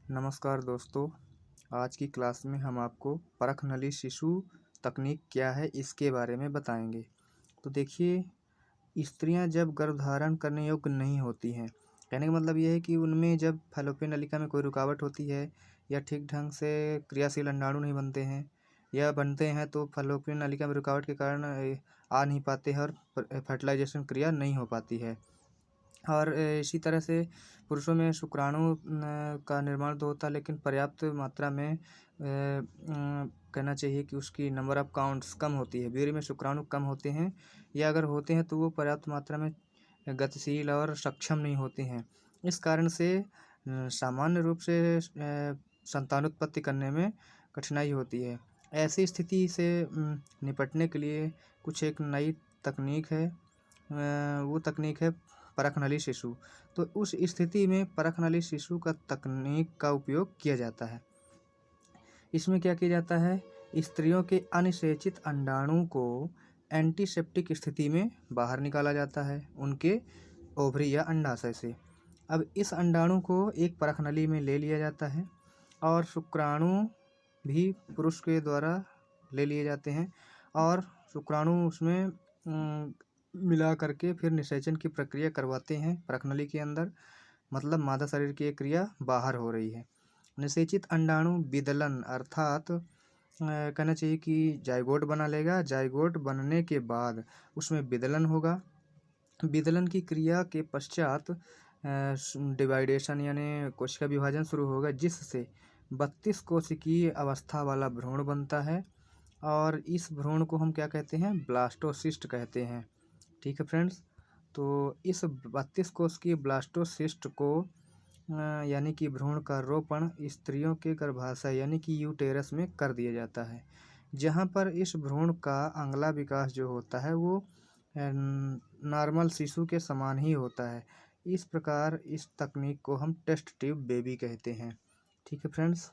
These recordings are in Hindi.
नमस्कार दोस्तों। आज की क्लास में हम आपको परख नली शिशु तकनीक क्या है इसके बारे में बताएंगे। तो देखिए, स्त्रियां जब गर्भधारण करने योग्य नहीं होती हैं, कहने का मतलब यह है कि उनमें जब फैलोपियन नलिका में कोई रुकावट होती है या ठीक ढंग से क्रियाशील अंडाणु नहीं बनते हैं या बनते हैं तो फैलोपियन नलिका में रुकावट के कारण आ नहीं पाते हैं और फर्टिलाइजेशन क्रिया नहीं हो पाती है। और इसी तरह से पुरुषों में शुक्राणु का निर्माण तो होता है, लेकिन पर्याप्त मात्रा में कहना चाहिए कि उसकी नंबर ऑफ काउंट्स कम होती है। वीर्य में शुक्राणु कम होते हैं या अगर होते हैं तो वो पर्याप्त मात्रा में गतिशील और सक्षम नहीं होते हैं। इस कारण से सामान्य रूप से संतानोत्पत्ति करने में कठिनाई होती है। ऐसी स्थिति से निपटने के लिए कुछ एक नई तकनीक है। वो तकनीक है परख नली शिशु। तो उस स्थिति में परख नली शिशु का तकनीक का उपयोग किया जाता है। इसमें क्या किया जाता है, स्त्रियों के अनिषेचित अंडाणु को एंटीसेप्टिक स्थिति में बाहर निकाला जाता है उनके ओवरी या अंडाशय से। अब इस अंडाणु को एक परख नली में ले लिया जाता है और शुक्राणु भी पुरुष के द्वारा ले लिए जाते हैं और शुक्राणु उसमें मिला करके फिर निषेचन की प्रक्रिया करवाते हैं परख नली के अंदर। मतलब मादा शरीर की एक क्रिया बाहर हो रही है। निषेचित अंडाणु विदलन अर्थात कहना चाहिए कि जाइगोट बना लेगा। जाइगोट बनने के बाद उसमें विदलन होगा। विदलन की क्रिया के पश्चात डिवाइडेशन यानी कोशिका विभाजन शुरू होगा, जिससे 32 कोशिकीय अवस्था वाला भ्रूण बनता है और इस भ्रूण को हम क्या कहते हैं, ब्लास्टोसिस्ट कहते हैं। ठीक है फ्रेंड्स, तो इस 32 कोशिकीय ब्लास्टोसिस्ट को यानी कि भ्रूण का रोपण स्त्रियों के गर्भाशय यानी कि यूटेरस में कर दिया जाता है, जहाँ पर इस भ्रूण का अगला विकास जो होता है वो नॉर्मल शिशु के समान ही होता है। इस प्रकार इस तकनीक को हम टेस्ट ट्यूब बेबी कहते हैं। ठीक है फ्रेंड्स,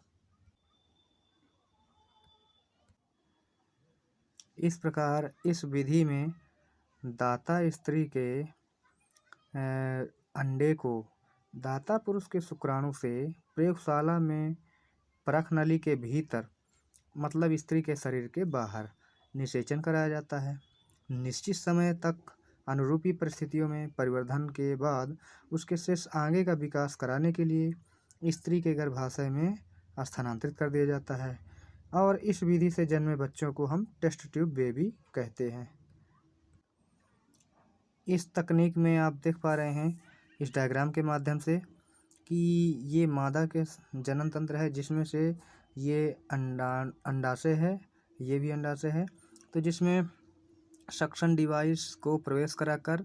इस प्रकार इस विधि में दाता स्त्री के अंडे को दाता पुरुष के शुक्राणु से प्रयोगशाला में परख नली के भीतर मतलब स्त्री के शरीर के बाहर निषेचन कराया जाता है। निश्चित समय तक अनुरूपी परिस्थितियों में परिवर्धन के बाद उसके शेष आगे का विकास कराने के लिए स्त्री के गर्भाशय में स्थानांतरित कर दिया जाता है और इस विधि से जन्मे बच्चों को हम टेस्ट ट्यूब बेबी कहते हैं। इस तकनीक में आप देख पा रहे हैं इस डायग्राम के माध्यम से कि ये मादा के जनन तंत्र है, जिसमें से ये अंडाशय है, ये भी अंडाशय है। तो जिसमें सक्शन डिवाइस को प्रवेश कराकर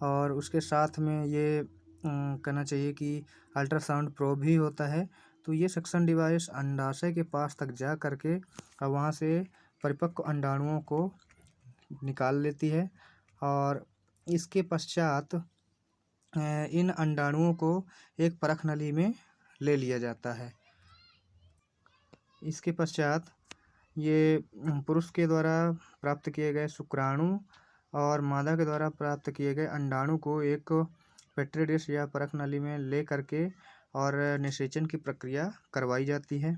और उसके साथ में ये कहना चाहिए कि अल्ट्रासाउंड प्रोब भी होता है। तो ये सक्शन डिवाइस अंडाशय के पास तक जा करके और वहाँ से परिपक्व अंडाणुओं को निकाल लेती है और इसके पश्चात इन अंडाणुओं को एक परख नली में ले लिया जाता है। इसके पश्चात ये पुरुष के द्वारा प्राप्त किए गए शुक्राणु और मादा के द्वारा प्राप्त किए गए अंडाणु को एक पेट्री डिश या परख नली में ले करके और निषेचन की प्रक्रिया करवाई जाती है।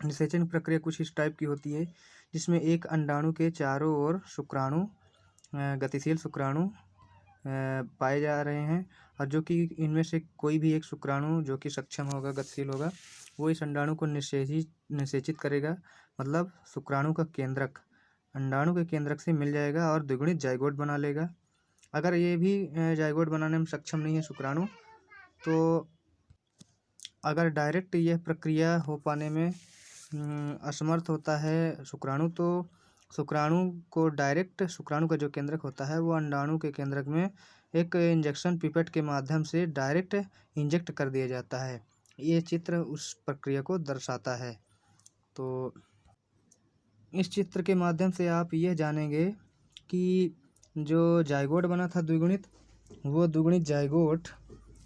निषेचन की प्रक्रिया कुछ इस टाइप की होती है, जिसमें एक अंडाणु के चारों ओर शुक्राणु गतिशील शुक्राणु पाए जा रहे हैं और जो कि इनमें से कोई भी एक शुक्राणु जो कि सक्षम होगा, गतिशील होगा, वो इस अंडाणु को निषेचित करेगा। मतलब शुक्राणु का केंद्रक अंडाणु के केंद्रक से मिल जाएगा और द्विगुणित जाइगोट बना लेगा। अगर ये भी जाइगोट बनाने में सक्षम नहीं है शुक्राणु, तो अगर डायरेक्ट यह प्रक्रिया हो पाने में असमर्थ होता है शुक्राणु, तो शुक्राणु को डायरेक्ट शुक्राणु का जो केंद्रक होता है वो अंडाणु के केंद्रक में एक इंजेक्शन पिपेट के माध्यम से डायरेक्ट इंजेक्ट कर दिया जाता है। ये चित्र उस प्रक्रिया को दर्शाता है। तो इस चित्र के माध्यम से आप यह जानेंगे कि जो जाइगोट बना था द्विगुणित, वो द्विगुणित जाइगोट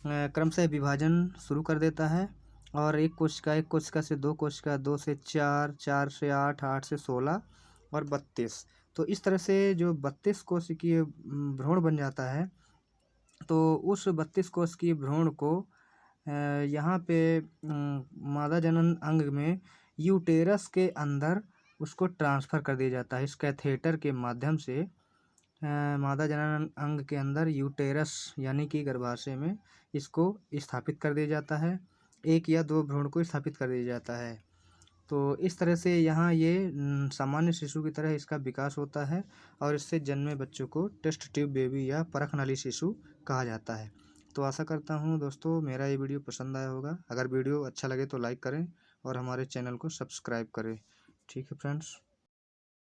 क्रमशः विभाजन शुरू कर देता है और एक कोशिका से दो कोशिका, 2 से 4, 4 से 8, 8 से 16 और 32। तो इस तरह से जो 32 कोशिकीय भ्रूण बन जाता है, तो उस 32 कोशिकीय भ्रूण को यहाँ पे मादा जनन अंग में यूटेरस के अंदर उसको ट्रांसफ़र कर दिया जाता है। इस कैथेटर के माध्यम से मादा जनन अंग के अंदर यूटेरस यानी कि गर्भाशय में इसको स्थापित कर दिया जाता है। 1 या 2 भ्रूण को स्थापित कर दिया जाता है। तो इस तरह से यहाँ ये सामान्य शिशु की तरह इसका विकास होता है और इससे जन्मे बच्चों को टेस्ट ट्यूब बेबी या परख नली शिशु कहा जाता है। तो आशा करता हूँ दोस्तों मेरा ये वीडियो पसंद आया होगा। अगर वीडियो अच्छा लगे तो लाइक करें और हमारे चैनल को सब्सक्राइब करें। ठीक है फ्रेंड्स।